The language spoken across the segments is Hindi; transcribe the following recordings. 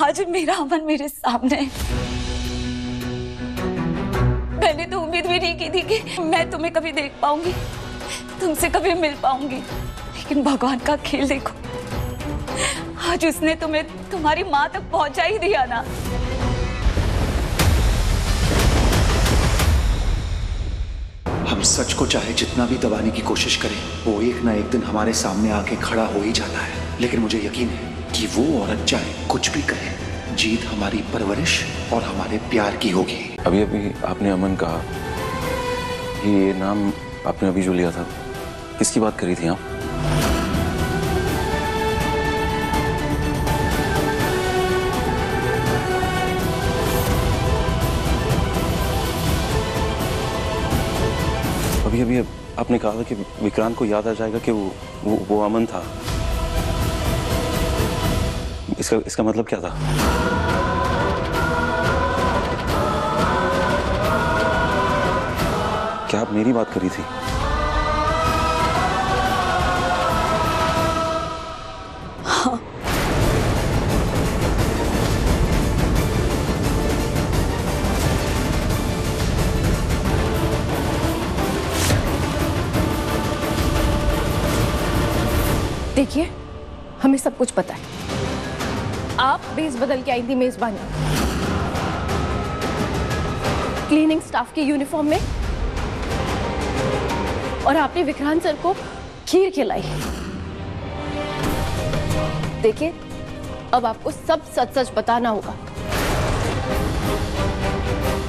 आज मेरा अमन मेरे सामने है। मैंने तो उम्मीद भी नहीं की थी कि मैं तुम्हें कभी देख पाऊंगी, तुमसे कभी मिल पाऊंगी, लेकिन भगवान का खेल देखो, आज उसने तुम्हें तुम्हारी माँ तक पहुंचा ही दिया ना। हम सच को चाहे जितना भी दबाने की कोशिश करें, वो एक ना एक दिन हमारे सामने आके खड़ा हो ही जाता है। लेकिन मुझे यकीन है कि वो औरत चाहे कुछ भी कहे, जीत हमारी परवरिश और हमारे प्यार की होगी। अभी अभी आपने अमन कहा, ये नाम आपने अभी जो लिया था, किसकी बात करी थी आप? अभी अभी आपने कहा था कि विक्रांत को याद आ जाएगा कि वो अमन था। इसका मतलब क्या था? क्या आप मेरी बात करी थी? हाँ। देखिए, हमें सब कुछ पता है। आप बेस बदल के आई थी मेजबानी, क्लीनिंग स्टाफ की यूनिफॉर्म में, और आपने विक्रांत सर को खीर खिलाई। देखिए, अब आपको सब सच सच बताना होगा।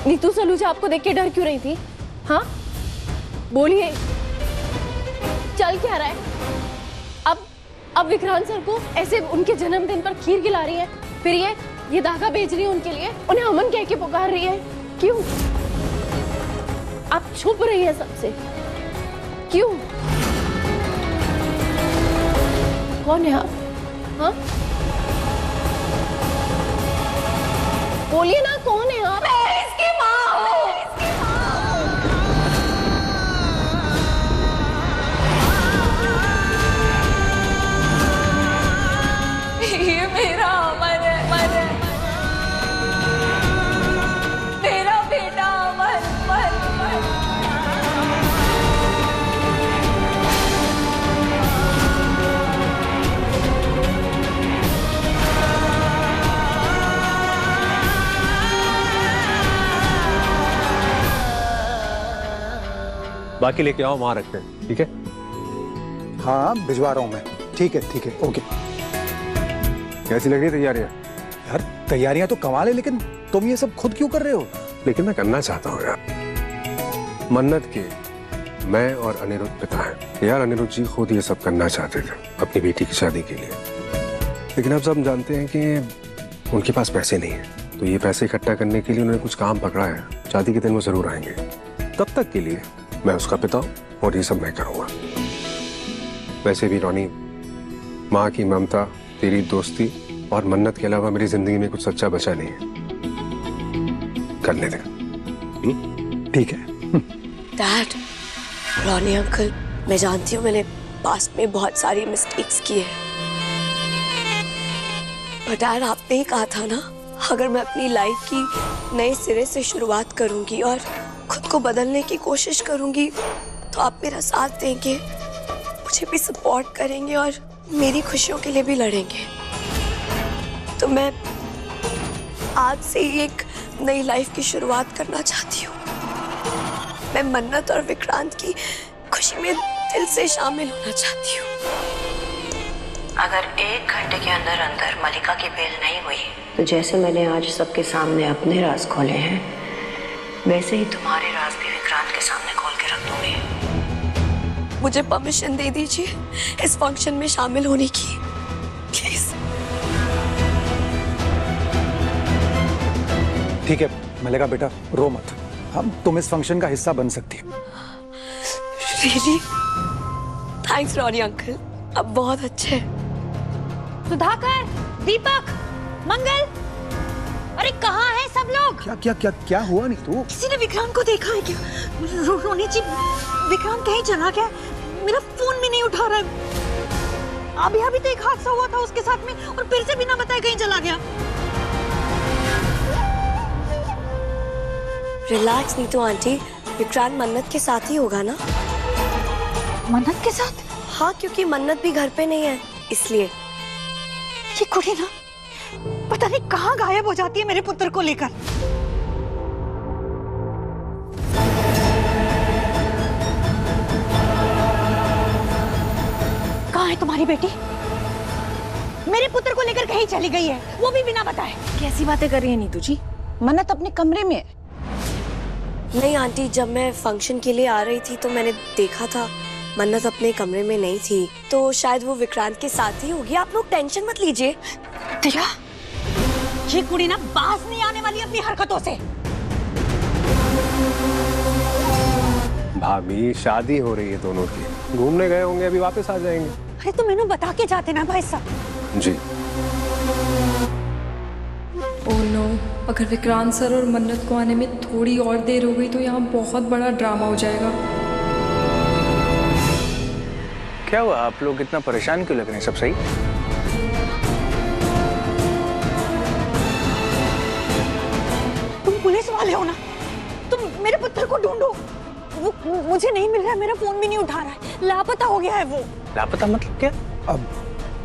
नीतू सलूजा आपको देख के डर क्यों रही थी? हाँ, बोलिए, चल क्या रहा है? अब विक्रांत सर को ऐसे उनके जन्मदिन पर खीर खिला रही है, फिर ये धागा बेच रही है उनके लिए, उन्हें अमन कह के पुकार रही है। क्यों? आप छुप रही है सबसे, क्यों? कौन है आप? हाँ, बोलिए ना, कौन है आप? मैं इसकी माँ हूँ। ये मेरा अमन है, मेरा बेटा अमन। बाकी लेके आओ, वहां रखते हैं, ठीक है? हाँ, भिजवा रहा हूँ मैं। ठीक है, ओके। कैसी लग रही है तैयारियां? यार, तैयारियां तो कमाल है, लेकिन तुम ये सब खुद क्यों कर रहे हो? लेकिन मैं करना चाहता हूँ यार। मन्नत के मैं और अनिरुद्ध पिता हैं। यार, अनिरुद्ध जी खुद ये सब करना चाहते थे अपनी बेटी की शादी के लिए, लेकिन अब सब जानते हैं कि उनके पास पैसे नहीं है, तो ये पैसे इकट्ठा करने के लिए उन्होंने कुछ काम पकड़ा है। शादी के दिन वो जरूर आएंगे। तब तक के लिए मैं उसका पिता हूँ और ये सब मैं करूँगा। वैसे भी रोनी, माँ की ममता, तेरी दोस्ती और मन्नत के अलावा मेरी जिंदगी में कुछ सच्चा बचा नहीं है। करने दे। ठीक है। डैड, रॉनी अंकल, मैं जानती हूँ मैंने पास्ट में बहुत सारी मिस्टेक्स की है, पर डैड, आपने ही कहा था ना, अगर मैं अपनी लाइफ की नए सिरे से शुरुआत करूंगी और खुद को बदलने की कोशिश करूंगी, तो आप मेरा साथ देंगे, मुझे भी सपोर्ट करेंगे और मेरी खुशियों के लिए भी लड़ेंगे। तो मैं आज से ही एक नई लाइफ की शुरुआत करना चाहती हूँ। मैं मन्नत और विक्रांत की खुशी में दिल से शामिल होना चाहती हूँ। अगर 1 घंटे के अंदर अंदर मलिका की बेल नहीं हुई, तो जैसे मैंने आज सबके सामने अपने राज खोले हैं, वैसे ही तुम्हारे राज भी विक्रांत के सामने खोल के रख दूंगी। मुझे परमिशन दे दीजिए इस फंक्शन में शामिल होने की, प्लीज। ठीक है मलिका बेटा, रो मत, तुम इस फंक्शन का हिस्सा बन सकती हो। रियली? थैंक्स रॉनी अंकल, अब बहुत अच्छे। सुधाकर, दीपक, मंगल, अरे कहाँ है सब लोग? क्या क्या क्या क्या हुआ? नहीं तो किसी ने विक्रांत को देखा है क्या? रोनी जी, विक्रांत कहीं चला गया, मेरा फोन भी नहीं उठा रहा है। अभी अभी तो एक हादसा हुआ था उसके साथ में, और फिर से बिना बताए कहीं चला गया। रिलैक्स नीतू आंटी, विक्रांत मन्नत के साथ ही होगा ना? मन्नत के साथ? हाँ, क्योंकि मन्नत भी घर पे नहीं है, इसलिए। ये कुड़ी ना पता नहीं कहाँ गायब हो जाती है मेरे पुत्र को लेकर। कहाँ है तुम्हारी बेटी? मेरे पुत्र को लेकर कहीं चली गई है, वो भी बिना बताए। कैसी बातें कर रही है नीतू जी? मन्नत अपने कमरे में है। नहीं आंटी, जब मैं फंक्शन के लिए आ रही थी तो मैंने देखा था मन्नत अपने कमरे में नहीं थी, तो शायद वो विक्रांत के साथ ही होगी। आप लोग टेंशन मत लीजिए। दिया, ये कुड़ी ना बाज नहीं आने वाली अपनी हरकतों से। भाभी शादी हो रही है दोनों की, घूमने गए होंगे, अभी वापस आ जाएंगे। अरे तो मैंने बता के जाते ना भाई साहब। जी। ओह नो, अगर विक्रांत सर और मन्नत को आने में थोड़ी और देर हो गई तो यहाँ बहुत बड़ा ड्रामा हो जाएगा। क्या हुआ, आप लोग इतना परेशान क्यों लग रहे हैं? सब सही? तुम पुलिस वाले हो ना? तुम मेरे पुत्र को ढूंढो। वो मुझे नहीं मिल रहा है, मेरा फोन भी नहीं उठा रहा है, लापता हो गया है वो। लापता मतलब क्या? अब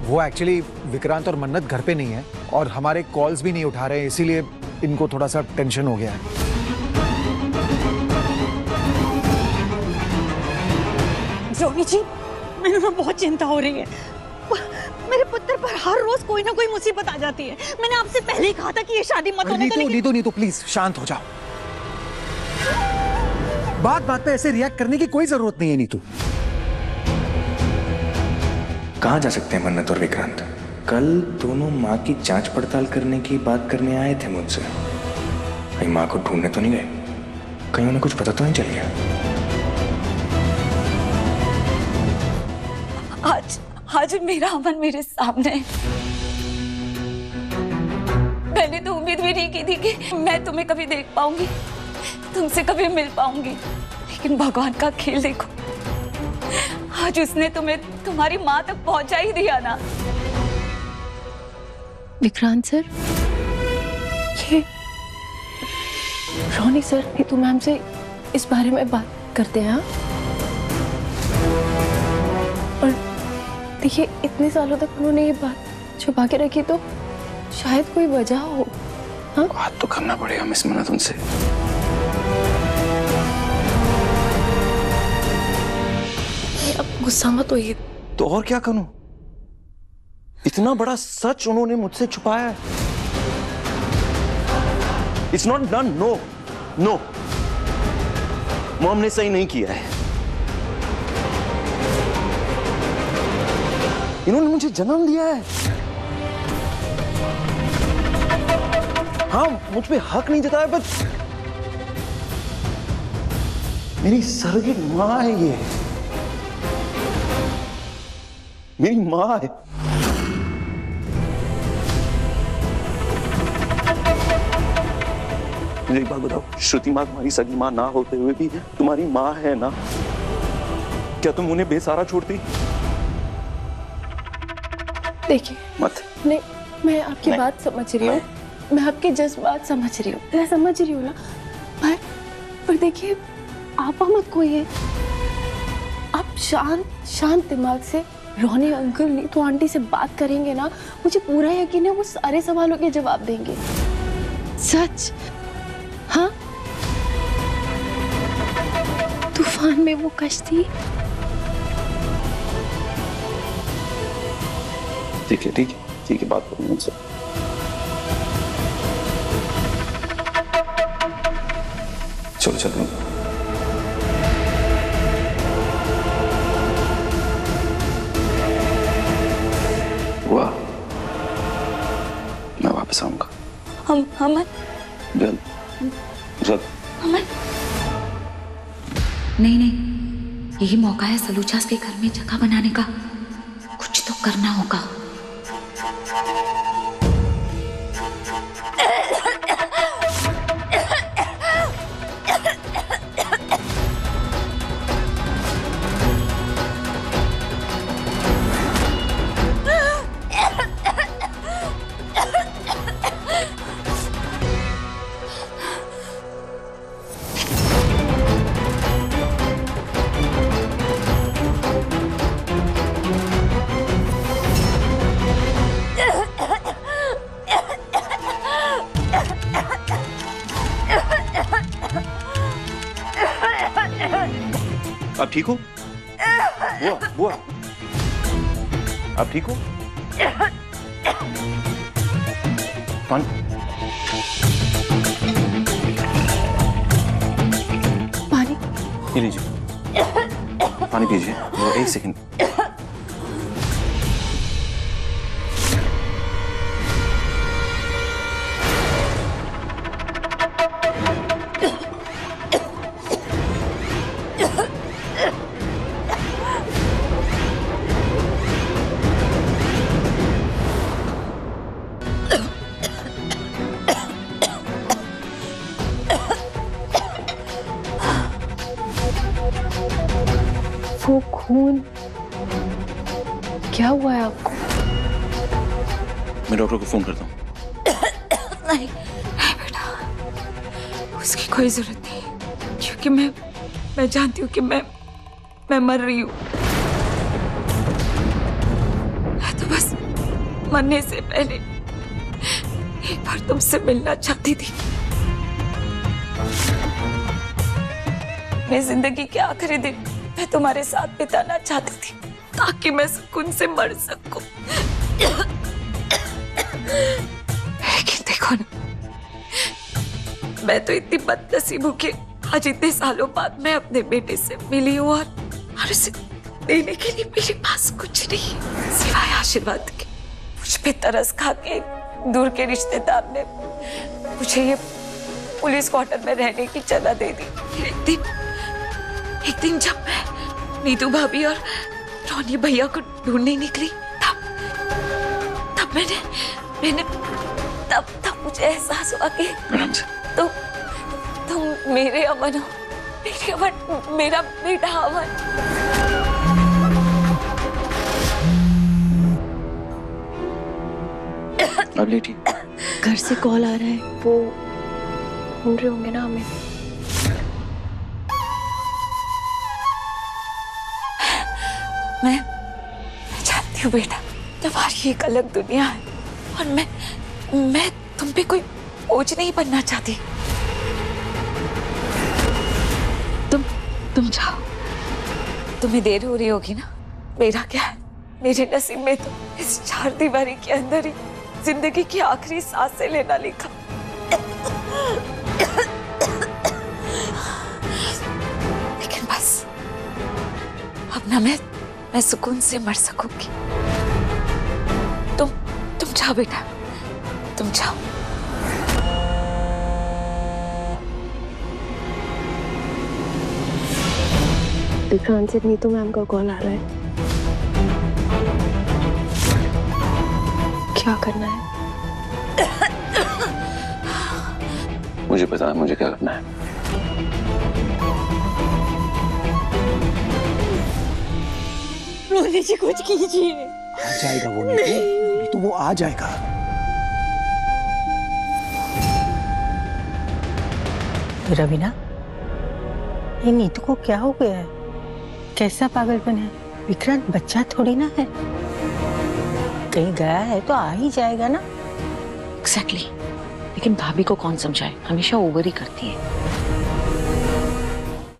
वो एक्चुअली विक्रांत और मन्नत घर पे नहीं है और हमारे कॉल्स भी नहीं उठा रहे हैं, इसीलिए इनको थोड़ा सा टेंशन हो गया है। रोनी जी, मैंने ना बहुत चिंता हो रही है। मेरे पुत्र पर हर रोज कोई ना कोई मुसीबत आ जाती है। मैंने आपसे पहले ही कहा था कि ये शादी मत होने दो। नीतू प्लीज शांत हो जाओ। बात बात पे ऐसे रिएक्ट करने की कोई जरूरत नहीं है नीतू। कहाँ जा सकते हैं मन्नत और विक्रांत? कल दोनों माँ की जांच पड़ताल करने की बात करने आए थे मुझसे। कहीं माँ को ढूंढने तो नहीं गए? कहीं उन्हें कुछ पता तो नहीं चल गया? आज मेरा अमन मेरे सामने है। मैंने तो उम्मीद भी नहीं की थी कि मैं तुम्हें कभी देख पाऊंगी, तुमसे कभी मिल पाऊंगी, लेकिन भगवान का खेल देखो, आज उसने तुम्हें तुम्हारी माँ तक पहुंचा ही दिया ना। विक्रांत सर, ये रोनी सर नीतू मैम से इस बारे में बात करते हैं। और देखिए, इतने सालों तक उन्होंने ये बात छुपा के रखी, तो शायद कोई वजह हो। हाँ, बात तो करना पड़ेगा मिस मन्नत उनसे। अब गुस्सा मत होइए। तो और क्या करूं? इतना बड़ा सच उन्होंने मुझसे छुपाया है। It's not done. No no, mom ने सही नहीं किया है। इन्होंने मुझे जन्म दिया है। हाँ, मुझ पे हक नहीं जताया, बट मेरी सरगिट माँ है ये, मेरी माँ है। मुझे एक बात बताओ, श्रुति माँ तुम्हारी सगी माँ ना होते हुए भी तुम्हारी माँ है ना? क्या तुम उन्हें बेसहारा छोड़ती? देखिए मत। नहीं, मैं आपकी बात समझ रही हूँ, मैं आपके जज्बात समझ रही हूँ, मैं समझ रही हूँ ना, पर देखिए, आप मत खोइए। आप शांत दिमाग से रोनी अंकल नीतू आंटी से बात करेंगे ना, मुझे पूरा यकीन है वो सारे सवालों के जवाब देंगे। सच। हाँ, तूफान में वो कश्ती। ठीक है ठीक है ठीक है, बात करूंगा उनसे। चलो चलो। हुआ, मैं वापस आऊंगा। अमन, जल्द जल्द। अमन, नहीं, यही मौका है सलूचास के घर में जगह बनाने का। कुछ तो करना होगा। आप ठीक हो? बुआ, आप ठीक हो? पानी पानी ये लीजिए, पानी पीजिए। वो एक सेकंड। वो खून क्या हुआ है आपको? मैं डॉक्टर को फोन करता हूँ। नहीं नहीं बेटा, उसकी कोई जरूरत नहीं, क्योंकि मैं जानती हूँ कि मैं मर रही हूँ। मैं तो बस मरने से पहले एक बार तुमसे मिलना चाहती थी। मैं जिंदगी के आखिरी दिन मैं तुम्हारे साथ बिताना चाहती थी, ताकि मैं सुकून से मर सकूं। लेकिन देखो ना, मैं तो इतनी बदनसीब हूं कि आज इतने सालों बाद मैं अपने बेटे से मिली हूं और उसे देने के लिए मेरे पास कुछ नहीं है सिवाय आशीर्वाद के। मुझ पे तरस खा के दूर के रिश्तेदार ने मुझे ये पुलिस क्वार्टर में रहने की जगह दे दी। एक दिन जब मैं नीतू भाभी और रोनी भैया को ढूंढने निकली, तब मैंने तब मुझे एहसास हुआ कि तुम मेरे अमन हो, मेरा बेटा अमन। अब लेटी। घर से कॉल आ रहा है, वो ढूंढ रहे होंगे ना हमें। मैं जानती हूँ बेटा, तुम्हारी एक अलग दुनिया है और मैं तुम पे कोई बोझ नहीं बनना चाहती। तुम जाओ, तुम्हें देर हो रही होगी ना। मेरा क्या है, मेरे नसीब में तो इस चार दीवारी के अंदर ही जिंदगी की आखिरी सांसें लेना लिखा। लेकिन बस अब ना मैं सुकून से मर सकूंगी। तुम जाओ बेटा, तुम जाओ। विक्रांत से नीतू मैम का कॉल आ रहा है। क्या करना है? मुझे पता है मुझे क्या करना है। रोनी जी कुछ कीजिए। आ जाएगा वो नीतू, वो आ जाएगा। रवीना, ये नीतू को क्या हो गया है? कैसा पागलपन है? विक्रांत बच्चा थोड़ी ना है, कहीं गया है तो आ ही जाएगा ना। एग्जैक्टली। लेकिन भाभी को कौन समझाए, हमेशा ओवर ही करती है।